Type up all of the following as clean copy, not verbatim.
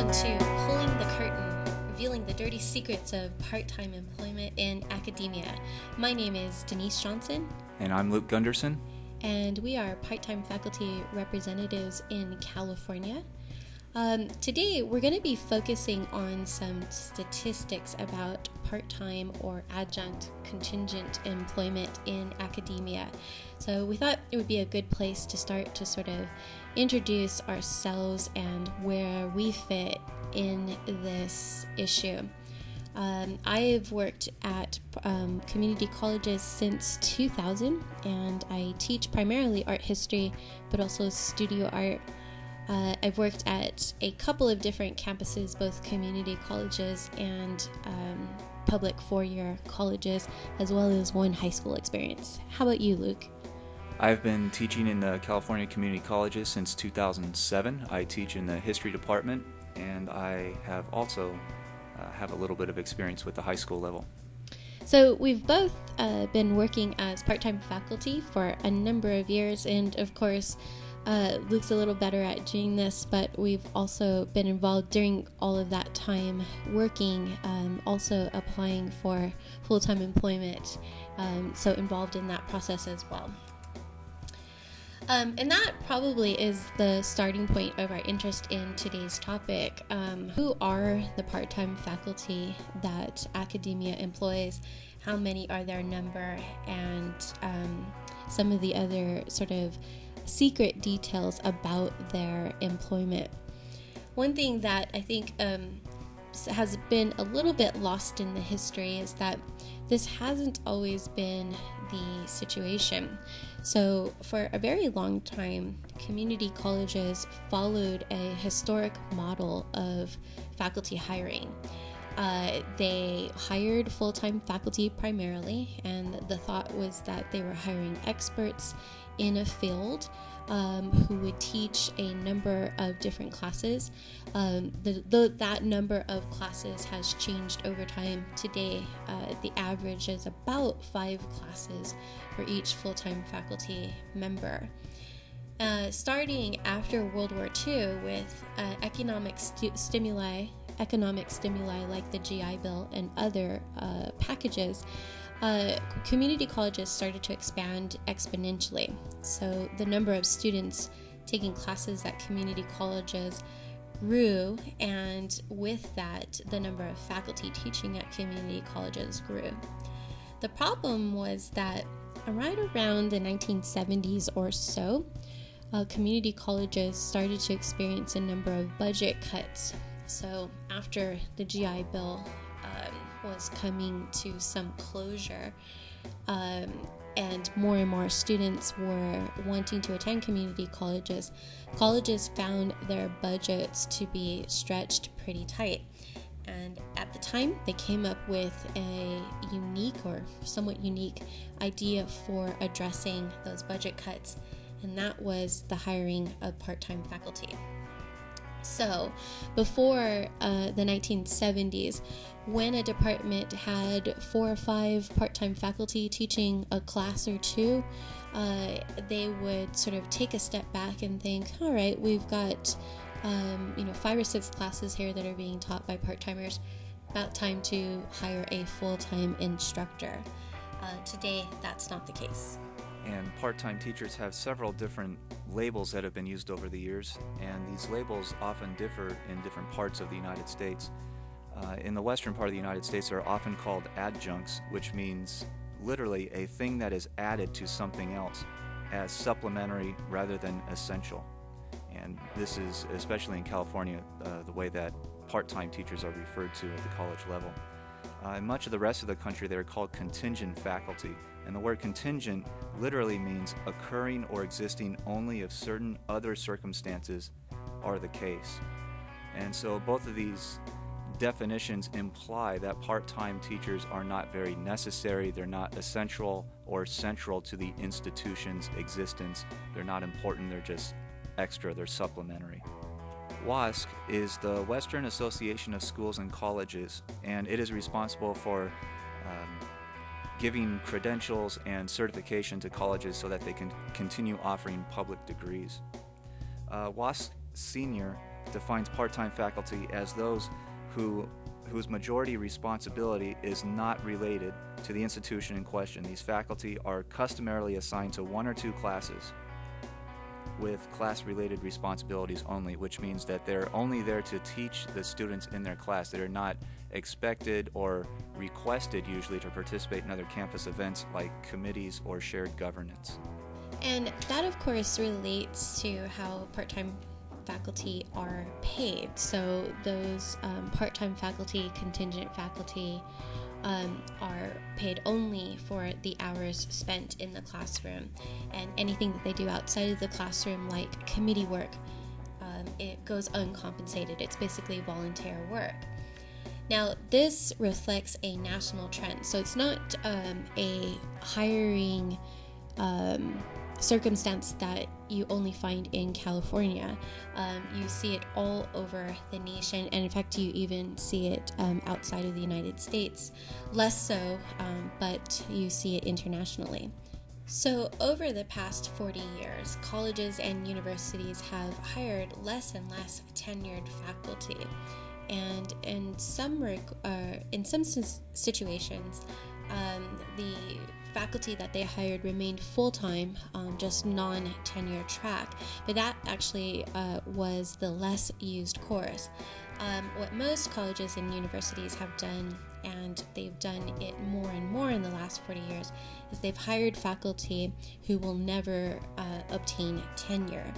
Welcome to Pulling the Curtain, revealing the dirty secrets of part-time employment in academia. My name is Denise Johnson. And I'm Luke Gunderson. And we are part-time faculty representatives in California. Today, we're going to be focusing on some statistics about part-time or adjunct contingent employment in academia. So we thought it would be a good place to start to sort of introduce ourselves and where we fit in this issue. I've worked at community colleges since 2000, and I teach primarily art history, but also studio art. I've worked at a couple of different campuses, both community colleges and public four-year colleges, as well as one high school experience. How about you, Luke? I've been teaching in the California community colleges since 2007. I teach in the history department, and I have also have a little bit of experience with the high school level. So we've both been working as part-time faculty for a number of years, and of course, Luke's a little better at doing this, but we've also been involved during all of that time working, also applying for full-time employment, so involved in that process as well. And that probably is the starting point of our interest in today's topic. Who are the part-time faculty that academia employs? How many are their number? And some of the other sort of secret details about their employment. One thing that I think has been a little bit lost in the history is that this hasn't always been the situation. So for a very long time, community colleges followed a historic model of faculty hiring. They hired full-time faculty primarily, and the thought was that they were hiring experts in a field who would teach a number of different classes. That number of classes has changed over time. Today, the average is about 5 classes for each full-time faculty member. Starting after World War II with economic stimuli like the GI Bill and other packages, community colleges started to expand exponentially. So the number of students taking classes at community colleges grew, and with that, the number of faculty teaching at community colleges grew. The problem was that right around the 1970s or so, community colleges started to experience a number of budget cuts. So after the GI Bill was coming to some closure, and more students were wanting to attend community colleges, colleges found their budgets to be stretched pretty tight. And at the time, they came up with a unique or somewhat unique idea for addressing those budget cuts, and that was the hiring of part-time faculty. So before the 1970s, when a department had 4 or 5 part-time faculty teaching a class or two, they would sort of take a step back and think, all right, we've got 5 or 6 classes here that are being taught by part-timers. About time to hire a full-time instructor. Today, that's not the case. And part-time teachers have several different labels that have been used over the years, and these labels often differ in different parts of the United States. In the western part of the United States, they're often called adjuncts, which means literally a thing that is added to something else as supplementary rather than essential. And this is, especially in California, the way that part-time teachers are referred to at the college level. In much of the rest of the country, they're called contingent faculty. And the word contingent literally means occurring or existing only if certain other circumstances are the case. And so both of these definitions imply that part-time teachers are not very necessary, they're not essential or central to the institution's existence, they're not important, they're just extra, they're supplementary. WASC is the Western Association of Schools and Colleges, and it is responsible for giving credentials and certification to colleges so that they can continue offering public degrees. WASC Senior defines part-time faculty as those whose majority responsibility is not related to the institution in question. These faculty are customarily assigned to one or two classes with class-related responsibilities only, which means that they're only there to teach the students in their class. They're not expected or requested usually to participate in other campus events like committees or shared governance. And that, of course, relates to how part-time faculty are paid. So those part-time faculty, contingent faculty, are paid only for the hours spent in the classroom, and anything that they do outside of the classroom, like committee work, it goes uncompensated. It's basically volunteer work. Now, this reflects a national trend, so it's not a hiring circumstance that you only find in California. You see it all over the nation, and in fact you even see it outside of the United States. Less so, but you see it internationally. So over the past 40 years, colleges and universities have hired less and less tenured faculty, and in some situations, the faculty that they hired remained full-time, just non-tenure track, but that actually was the less used course. What most colleges and universities have done, and they've done it more and more in the last 40 years, is they've hired faculty who will never obtain tenure.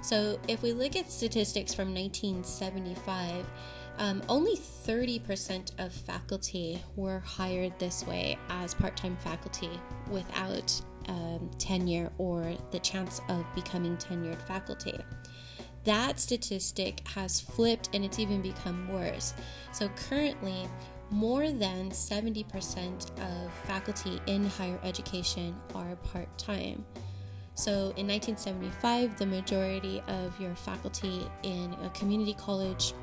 So if we look at statistics from 1975, only 30% of faculty were hired this way as part-time faculty without tenure or the chance of becoming tenured faculty. That statistic has flipped, and it's even become worse. So currently, more than 70% of faculty in higher education are part-time. So in 1975, the majority of your faculty in a community college,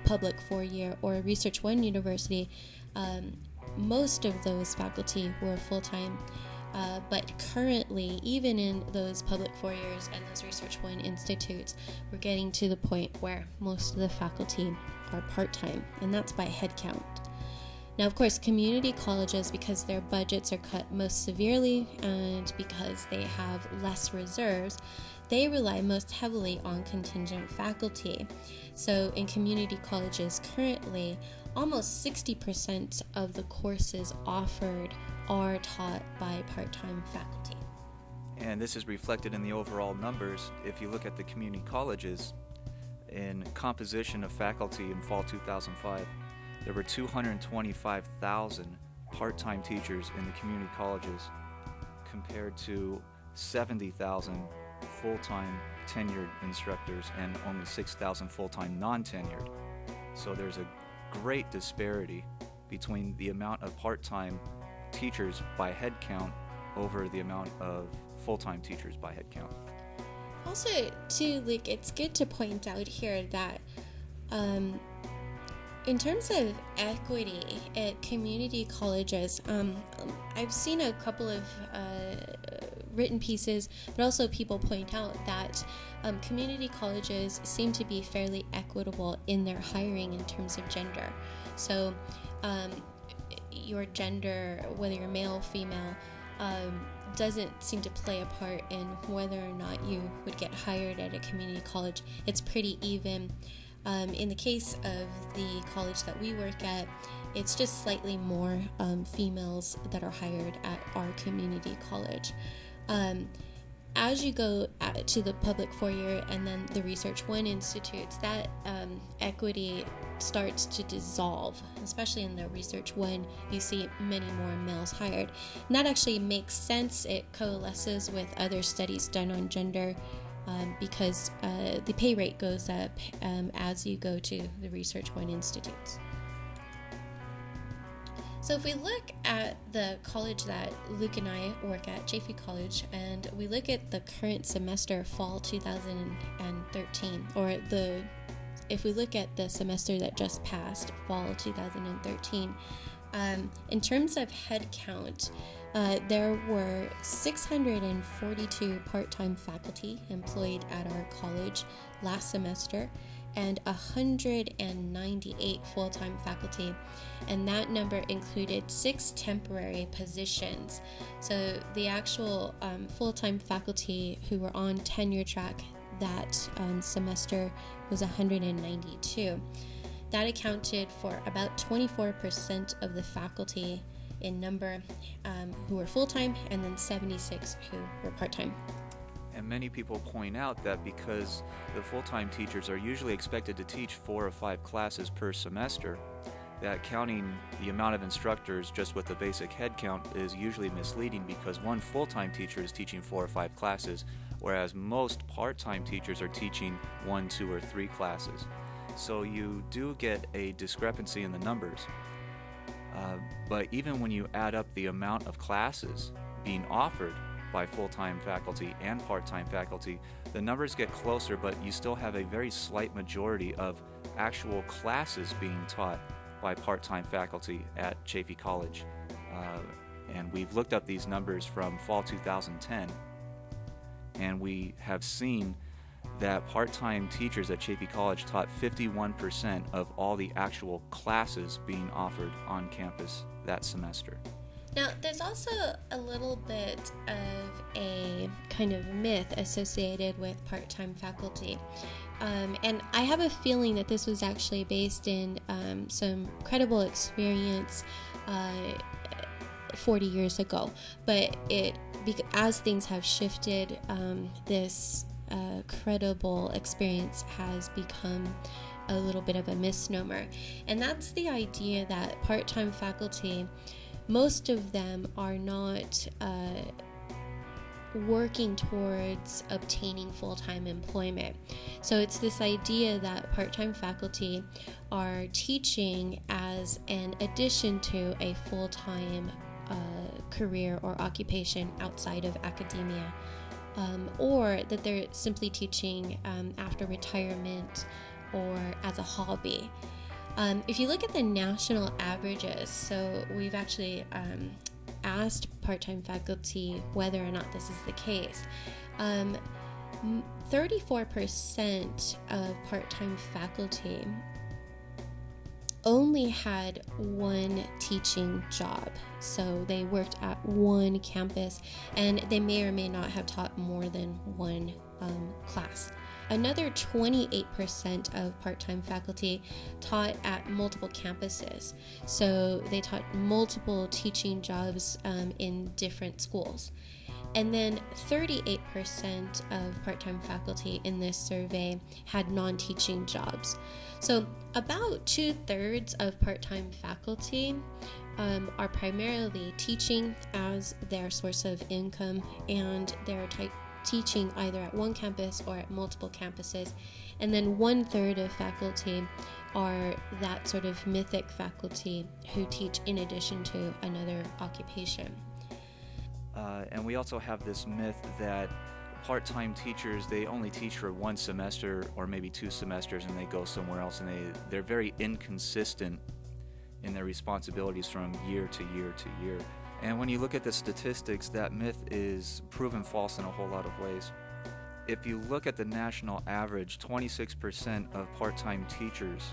public 4-year, or a Research One university, most of those faculty were full-time. But currently, even in those public 4 years and those Research One institutes, we're getting to the point where most of the faculty are part-time, and that's by head count. Now, of course, community colleges, because their budgets are cut most severely and because they have less reserves, they rely most heavily on contingent faculty. So in community colleges currently, almost 60% of the courses offered are taught by part-time faculty. And this is reflected in the overall numbers. If you look at the community colleges, in composition of faculty in fall 2005, there were 225,000 part-time teachers in the community colleges compared to 70,000 full-time tenured instructors and only 6,000 full-time non-tenured. So there's a great disparity between the amount of part-time teachers by head count over the amount of full-time teachers by head count. Also, too, like, it's good to point out here that in terms of equity at community colleges, I've seen a couple of written pieces, but also people point out that community colleges seem to be fairly equitable in their hiring in terms of gender. So your gender, whether you're male or female, doesn't seem to play a part in whether or not you would get hired at a community college. It's pretty even. In the case of the college that we work at, it's just slightly more females that are hired at our community college. As you go to the public 4-year and then the Research One institutes, that equity starts to dissolve. Especially in the Research One, you see many more males hired. And that actually makes sense. It coalesces with other studies done on gender, because the pay rate goes up as you go to the Research One institutes. So if we look at the college that Luke and I work at, Chaffey College, and we look at the current semester, fall 2013, or if we look at the semester that just passed, fall 2013, In terms of head count, there were 642 part-time faculty employed at our college last semester and 198 full-time faculty, and that number included 6 temporary positions. So the actual full-time faculty who were on tenure track that semester was 192. That accounted for about 24% of the faculty in number who were full-time, and then 76 who were part-time. And many people point out that because the full-time teachers are usually expected to teach 4 or 5 classes per semester, that counting the amount of instructors just with the basic head count is usually misleading, because one full-time teacher is teaching 4 or 5 classes, whereas most part-time teachers are teaching 1, 2, or 3 classes. So you do get a discrepancy in the numbers. But even when you add up the amount of classes being offered by full-time faculty and part-time faculty, the numbers get closer, but you still have a very slight majority of actual classes being taught by part-time faculty at Chaffey College. And we've looked up these numbers from fall 2010, and we have seen that part-time teachers at Chaffey College taught 51% of all the actual classes being offered on campus that semester. Now, there's also a little bit of a kind of myth associated with part-time faculty. And I have a feeling that this was actually based in some credible experience 40 years ago. But as things have shifted, this credible experience has become a little bit of a misnomer. And that's the idea that part-time faculty, most of them are not working towards obtaining full-time employment. So it's this idea that part-time faculty are teaching as an addition to a full-time career or occupation outside of academia, or that they're simply teaching after retirement or as a hobby. If you look at the national averages, so we've actually asked part-time faculty whether or not this is the case. 34% of part-time faculty only had one teaching job. So they worked at one campus, and they may or may not have taught more than one class. Another 28% of part-time faculty taught at multiple campuses. So they taught multiple teaching jobs in different schools. And then 38% of part-time faculty in this survey had non-teaching jobs. So about 2/3 of part-time faculty are primarily teaching as their source of income, and they're teaching either at one campus or at multiple campuses. And then 1/3 of faculty are that sort of mythic faculty who teach in addition to another occupation. And we also have this myth that part-time teachers, they only teach for 1 semester or maybe 2 semesters and they go somewhere else, and they're very inconsistent in their responsibilities from year to year to year. And when you look at the statistics, that myth is proven false in a whole lot of ways. If you look at the national average, 26% of part-time teachers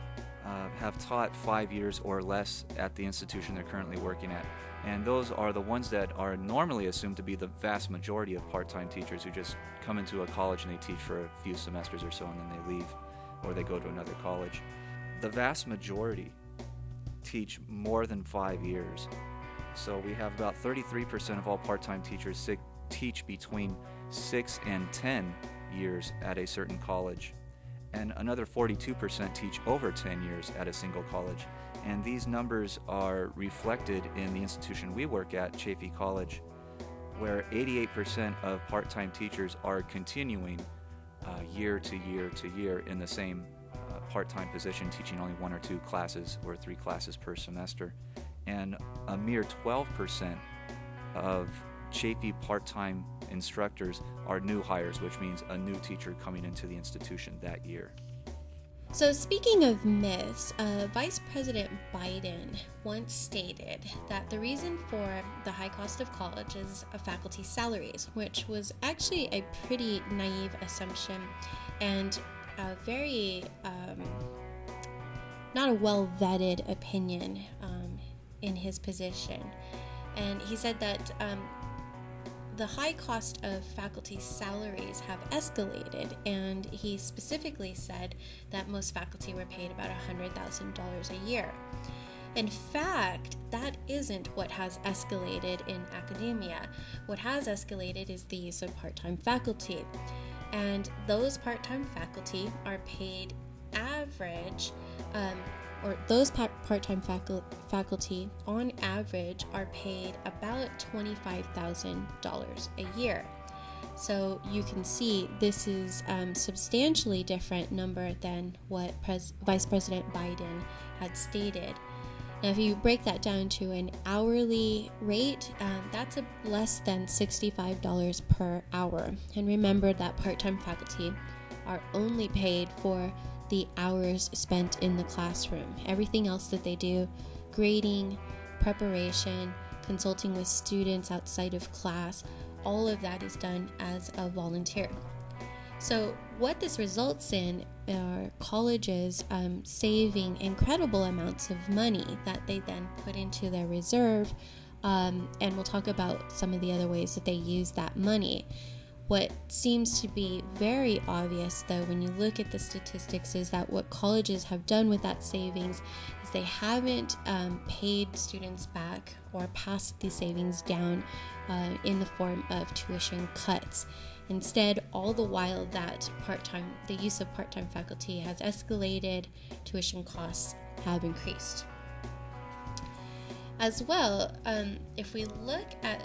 have taught 5 years or less at the institution they're currently working at. And those are the ones that are normally assumed to be the vast majority of part-time teachers who just come into a college and they teach for a few semesters or so and then they leave, or they go to another college. The vast majority teach more than 5 years. So we have about 33% of all part-time teachers teach between 6 and 10 years at a certain college. And another 42% teach over 10 years at a single college. And these numbers are reflected in the institution we work at, Chaffey College, where 88% of part-time teachers are continuing year to year to year in the same part-time position, teaching only 1 or 2 classes or 3 classes per semester. And a mere 12% of Chaffey part-time instructors are new hires, which means a new teacher coming into the institution that year. So speaking of myths, Vice President Biden once stated that the reason for the high cost of college is faculty salaries, which was actually a pretty naive assumption and a very not a well-vetted opinion in his position. And he said that the high cost of faculty salaries have escalated, and he specifically said that most faculty were paid about $100,000 a year. In fact, that isn't what has escalated in academia. What has escalated is the use of part-time faculty, and those part-time faculty are paid average, or those part-time faculty on average are paid about $25,000 a year. So you can see this is substantially different number than what Vice President Biden had stated. Now, if you break that down to an hourly rate, that's less than $65 per hour. And remember that part-time faculty are only paid for the hours spent in the classroom. Everything else that they do, grading, preparation, consulting with students outside of class, all of that is done as a volunteer. So what this results in are colleges saving incredible amounts of money that they then put into their reserve, and we'll talk about some of the other ways that they use that money. What seems to be very obvious, though, when you look at the statistics, is that what colleges have done with that savings is they haven't paid students back or passed the savings down in the form of tuition cuts. Instead, all the while that the use of part-time faculty has escalated, tuition costs have increased. As well, if we look at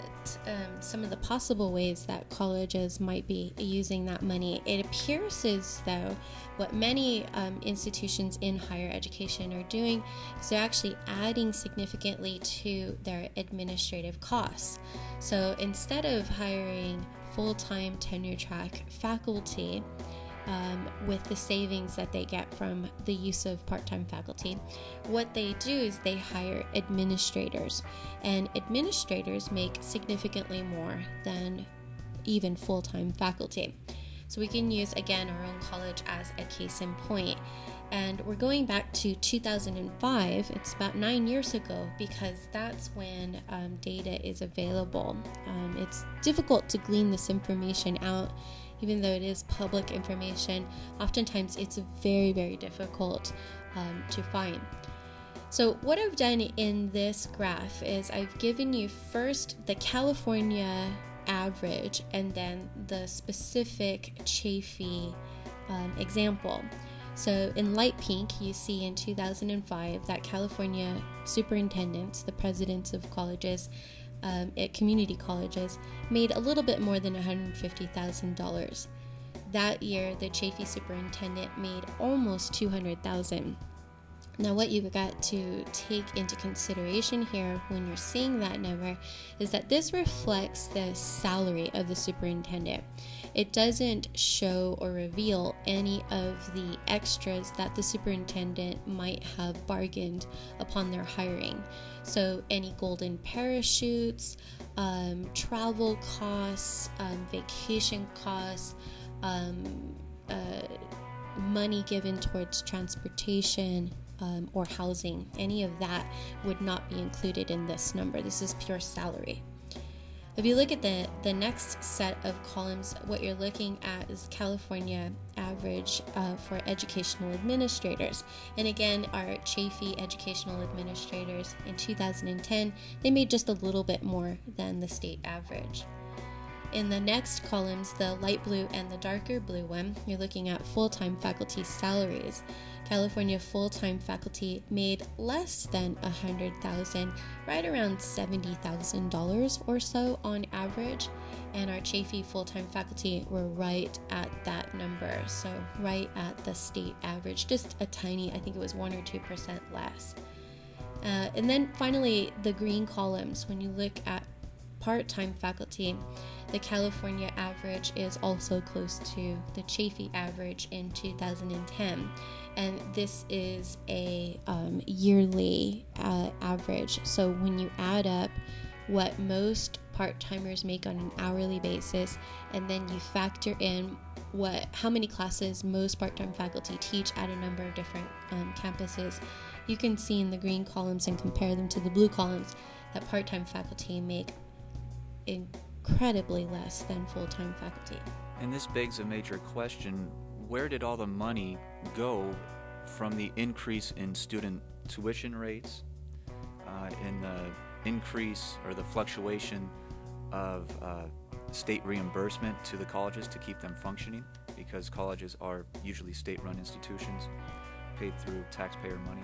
some of the possible ways that colleges might be using that money, it appears as though what many institutions in higher education are doing is they're actually adding significantly to their administrative costs. So instead of hiring full-time tenure-track faculty, with the savings that they get from the use of part-time faculty, what they do is they hire administrators, and administrators make significantly more than even full-time faculty. So we can use, again, our own college as a case in point. And we're going back to 2005. It's about 9 years ago, because that's when data is available. It's difficult to glean this information out. Even though it is public information, oftentimes it's very, very difficult to find. So what I've done in this graph is I've given you first the California average and then the specific Chafee example. So in light pink, you see in 2005 that California superintendents, the presidents of colleges, at community colleges, made a little bit more than $150,000. That year, the Chafee superintendent made almost $200,000. Now, what you've got to take into consideration here when you're seeing that number is that this reflects the salary of the superintendent. It doesn't show or reveal any of the extras that the superintendent might have bargained upon their hiring. So any golden parachutes, travel costs, vacation costs, money given towards transportation, or housing, any of that would not be included in this number. This is pure salary. If you look at the next set of columns, what you're looking at is California average for educational administrators. And again, our Chafee educational administrators in 2010, they made just a little bit more than the state average. In the next columns, the light blue and the darker blue one, you're looking at full-time faculty salaries. California full-time faculty made less than $100,000, right around $70,000 or so on average, and our Chafee full-time faculty were right at that number, so right at the state average, just a tiny, I think it was 1 or 2% less. And then finally, the green columns, when you look at part-time faculty, The California average is also close to the Chaffey average in 2010. And this is a yearly average. So when you add up what most part-timers make on an hourly basis, and then you factor in how many classes most part-time faculty teach at a number of different campuses, you can see in the green columns and compare them to the blue columns that part-time faculty make incredibly less than full-time faculty. And this begs a major question: where did all the money go from the increase in student tuition rates, in the increase or the fluctuation of state reimbursement to the colleges to keep them functioning, because colleges are usually state-run institutions paid through taxpayer money?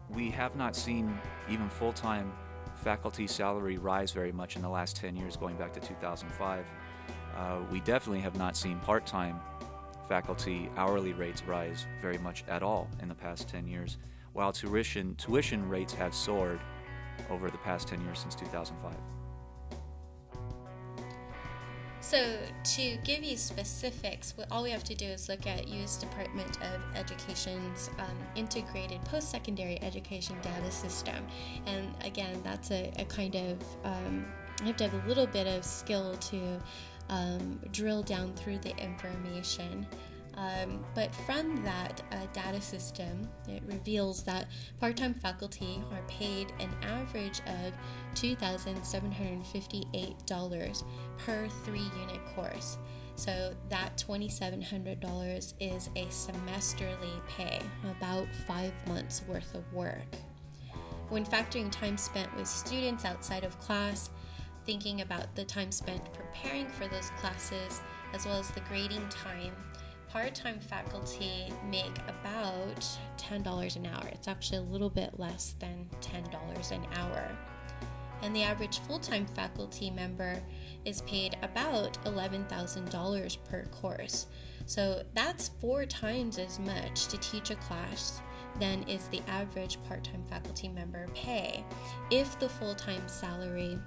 We have not seen even full-time faculty salary rise very much in the last 10 years, going back to 2005. We definitely have not seen part-time faculty hourly rates rise very much at all in the past 10 years, while tuition rates have soared over the past 10 years since 2005. So to give you specifics, all we have to do is look at U.S. Department of Education's integrated post-secondary education data system. And again, that's a kind of, you have to have a little bit of skill to drill down through the information. But from that data system, it reveals that part-time faculty are paid an average of $2,758 per 3-unit course. So that $2,700 is a semesterly pay, about 5 months worth of work. When factoring time spent with students outside of class, thinking about the time spent preparing for those classes, as well as the grading time, part-time faculty make about $10 an hour. It's actually a little bit less than $10 an hour. And the average full-time faculty member is paid about $11,000 per course. So that's 4 times as much to teach a class than is the average part-time faculty member pay if the full-time salary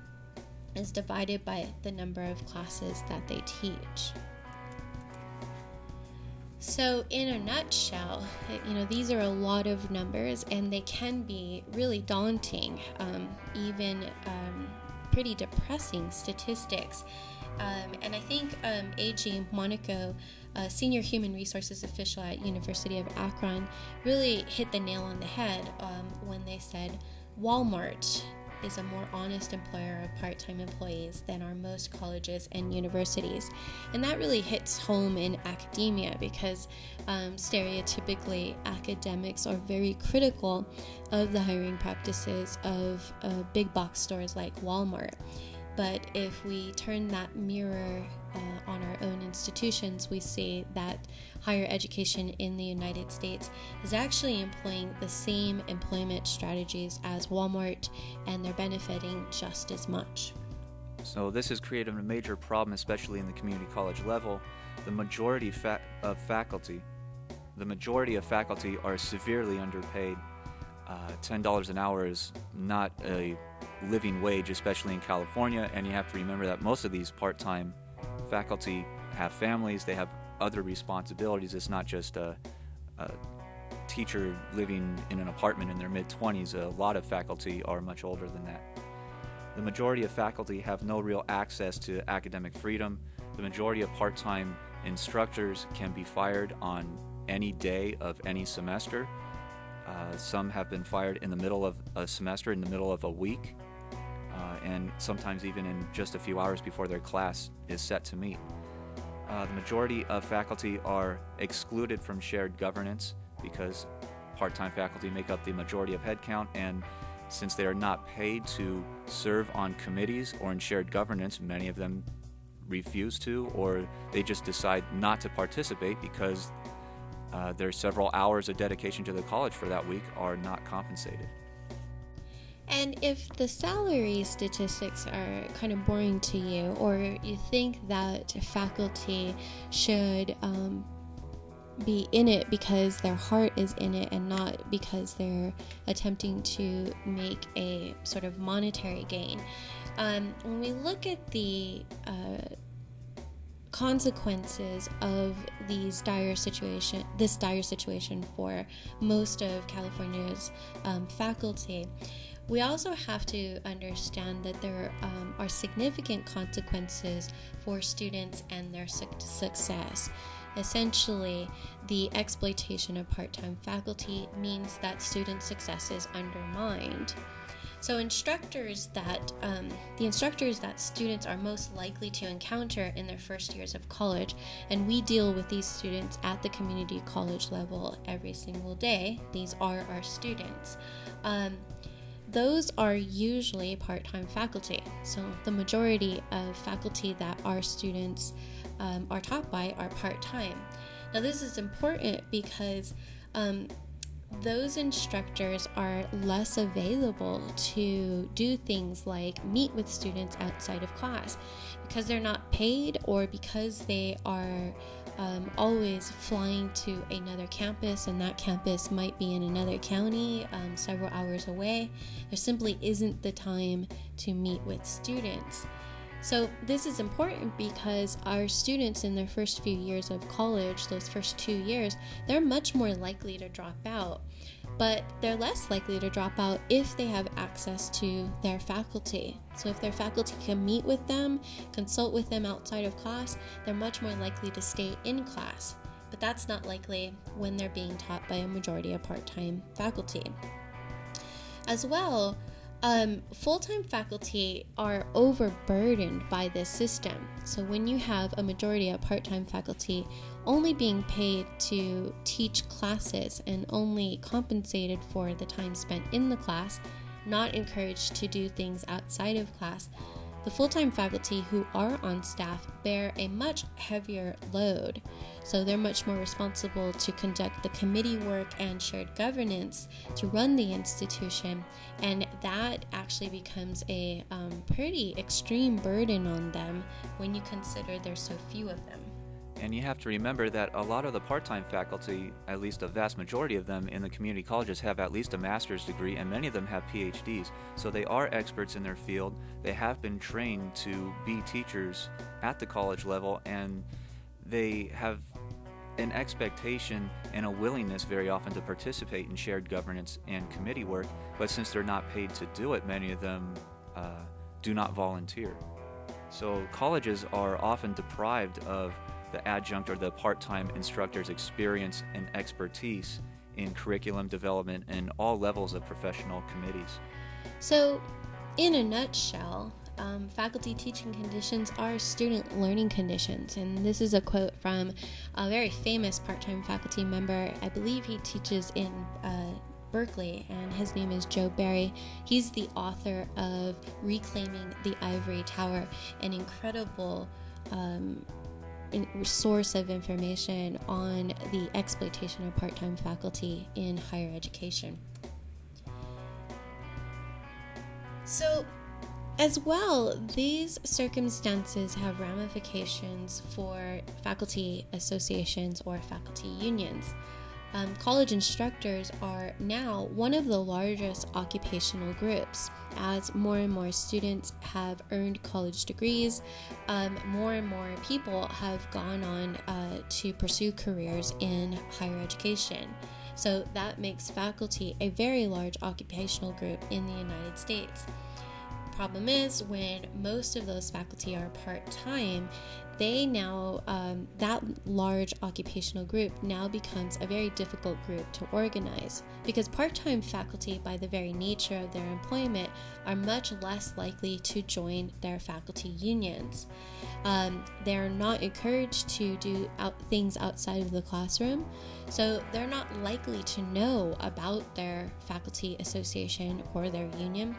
is divided by the number of classes that they teach. So in a nutshell, these are a lot of numbers, and they can be really daunting, even pretty depressing statistics. And I think A.G. Monaco, senior human resources official at University of Akron, really hit the nail on the head when they said Walmart is a more honest employer of part-time employees than are most colleges and universities. And that really hits home in academia, because stereotypically academics are very critical of the hiring practices of big box stores like Walmart. But if we turn that mirror on our own institutions, we see that higher education in the United States is actually employing the same employment strategies as Walmart, and they're benefiting just as much. So this has created a major problem, especially in the community college level. The majority of faculty are severely underpaid. $10 an hour is not a living wage, especially in California, and you have to remember that most of these part-time faculty have families, they have other responsibilities. It's not just a teacher living in an apartment in their mid-20s. A lot of faculty are much older than that. The majority of faculty have no real access to academic freedom. The majority of part-time instructors can be fired on any day of any semester. Some have been fired in the middle of a semester, in the middle of a week, and sometimes even in just a few hours before their class is set to meet. The majority of faculty are excluded from shared governance because part-time faculty make up the majority of headcount, and since they are not paid to serve on committees or in shared governance, many of them refuse to, or they just decide not to participate because their several hours of dedication to the college for that week are not compensated. And if the salary statistics are kind of boring to you, or you think that faculty should be in it because their heart is in it and not because they're attempting to make a sort of monetary gain, When we look at the consequences of this dire situation for most of California's faculty, we also have to understand that there are significant consequences for students and their success. Essentially, the exploitation of part-time faculty means that student success is undermined. So the instructors that students are most likely to encounter in their first years of college, and we deal with these students at the community college level every single day, these are our students. Those are usually part-time faculty. So the majority of faculty that our students are taught by are part-time. Now this is important because those instructors are less available to do things like meet with students outside of class because they're not paid, or because they are always flying to another campus, and that campus might be in another county several hours away. There simply isn't the time to meet with students. So this is important because our students in their first few years of college, those first 2 years, they're much more likely to drop out. But they're less likely to drop out if they have access to their faculty. So if their faculty can meet with them, consult with them outside of class, they're much more likely to stay in class. But that's not likely when they're being taught by a majority of part-time faculty. As well, full-time faculty are overburdened by this system. So when you have a majority of part-time faculty only being paid to teach classes and only compensated for the time spent in the class, not encouraged to do things outside of class, the full-time faculty who are on staff bear a much heavier load. So they're much more responsible to conduct the committee work and shared governance to run the institution, and that actually becomes a pretty extreme burden on them when you consider there's so few of them. And you have to remember that a lot of the part-time faculty, at least a vast majority of them in the community colleges, have at least a master's degree, and many of them have PhDs. So they are experts in their field. They have been trained to be teachers at the college level, and they have an expectation and a willingness very often to participate in shared governance and committee work. But since they're not paid to do it, many of them do not volunteer. So colleges are often deprived of the adjunct or the part-time instructor's experience and expertise in curriculum development and all levels of professional committees. So, in a nutshell, faculty teaching conditions are student learning conditions. And this is a quote from a very famous part-time faculty member. I believe he teaches in Berkeley, and his name is Joe Barry. He's the author of Reclaiming the Ivory Tower, an incredible source of information on the exploitation of part-time faculty in higher education. So, as well, these circumstances have ramifications for faculty associations or faculty unions. College instructors are now one of the largest occupational groups. As more and more students have earned college degrees, more and more people have gone on to pursue careers in higher education. So that makes faculty a very large occupational group in the United States. Problem is, when most of those faculty are part-time, they now, that large occupational group now becomes a very difficult group to organize, because part-time faculty, by the very nature of their employment, are much less likely to join their faculty unions. They're not encouraged to do things outside of the classroom, so they're not likely to know about their faculty association or their union.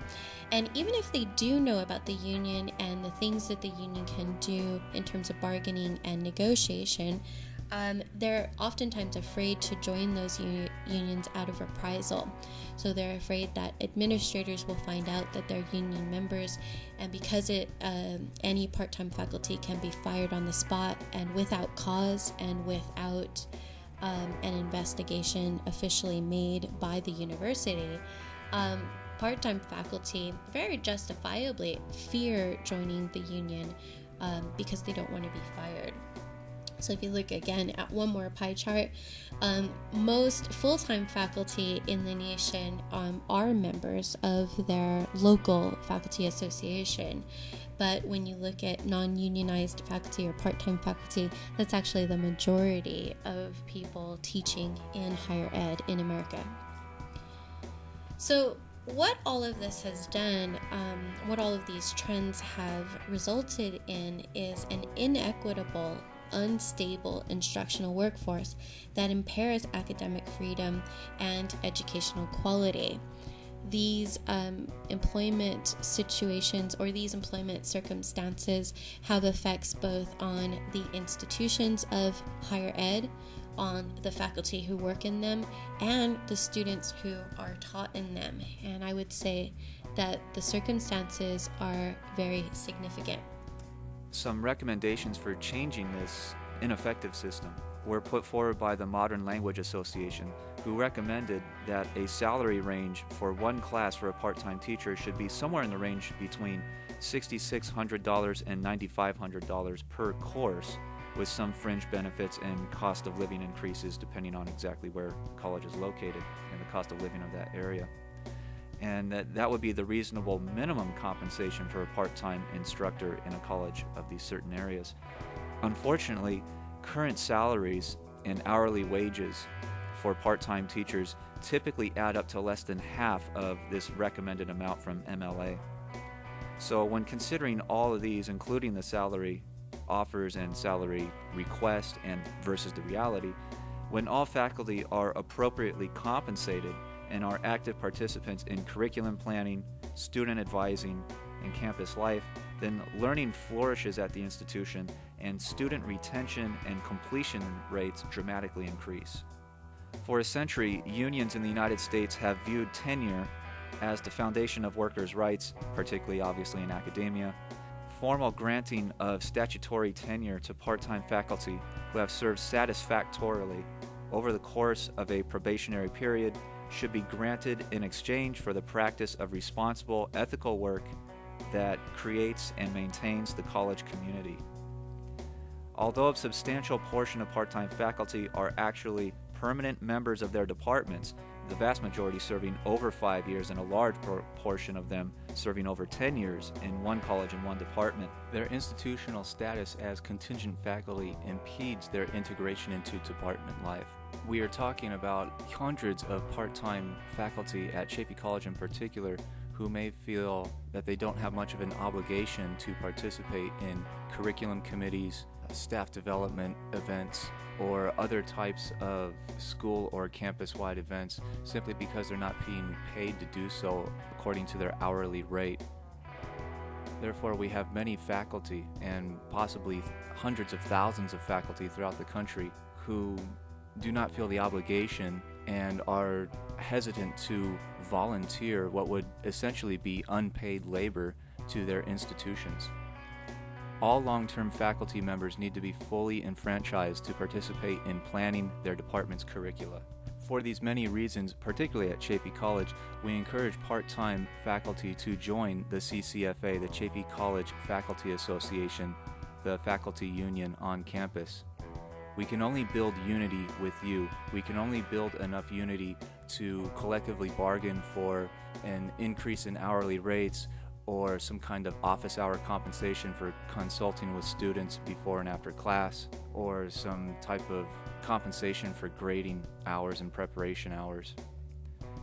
And even if they do know about the union and the things that the union can do in terms of bargaining and negotiation, they're oftentimes afraid to join those unions out of reprisal. So they're afraid that administrators will find out that they're union members, and because any part-time faculty can be fired on the spot and without cause and without an investigation officially made by the university, part-time faculty very justifiably fear joining the union because they don't want to be fired. So if you look again at one more pie chart, most full-time faculty in the nation are members of their local faculty association. But when you look at non-unionized faculty or part-time faculty, that's actually the majority of people teaching in higher ed in America. So what all of this has done, what all of these trends have resulted in is an inequitable, unstable instructional workforce that impairs academic freedom and educational quality. These employment situations or these employment circumstances have effects both on the institutions of higher ed, on the faculty who work in them, and the students who are taught in them. And I would say that the circumstances are very significant. Some recommendations for changing this ineffective system were put forward by the Modern Language Association, who recommended that a salary range for one class for a part-time teacher should be somewhere in the range between $6,600 and $9,500 per course, with some fringe benefits and cost of living increases depending on exactly where college is located and the cost of living of that area. And that would be the reasonable minimum compensation for a part-time instructor in a college of these certain areas. Unfortunately, current salaries and hourly wages for part-time teachers typically add up to less than half of this recommended amount from MLA. So when considering all of these, including the salary offers and salary request and versus the reality, when all faculty are appropriately compensated and are active participants in curriculum planning, student advising, and campus life, then learning flourishes at the institution and student retention and completion rates dramatically increase. For a century, unions in the United States have viewed tenure as the foundation of workers' rights, particularly obviously in academia. Formal granting of statutory tenure to part-time faculty who have served satisfactorily over the course of a probationary period should be granted in exchange for the practice of responsible, ethical work that creates and maintains the college community. Although a substantial portion of part-time faculty are actually permanent members of their departments, the vast majority serving over 5 years and a large portion of them serving over 10 years in one college and one department, their institutional status as contingent faculty impedes their integration into department life. We are talking about hundreds of part-time faculty at Chaffey College in particular who may feel that they don't have much of an obligation to participate in curriculum committees, staff development events, or other types of school or campus-wide events simply because they're not being paid to do so according to their hourly rate. Therefore, we have many faculty and possibly hundreds of thousands of faculty throughout the country who do not feel the obligation and are hesitant to volunteer what would essentially be unpaid labor to their institutions. All long-term faculty members need to be fully enfranchised to participate in planning their department's curricula. For these many reasons, particularly at Chaffey College, we encourage part-time faculty to join the CCFA, the Chaffey College Faculty Association, the faculty union on campus. We can only build unity with you. We can only build enough unity to collectively bargain for an increase in hourly rates or some kind of office hour compensation for consulting with students before and after class, or some type of compensation for grading hours and preparation hours.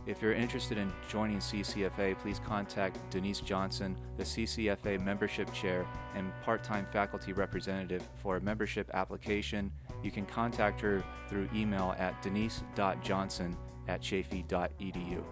If you're interested in joining CCFA, please contact Denise Johnson, the CCFA membership chair and part-time faculty representative, for a membership application. You can contact her through email at denise.johnson@chaffey.edu.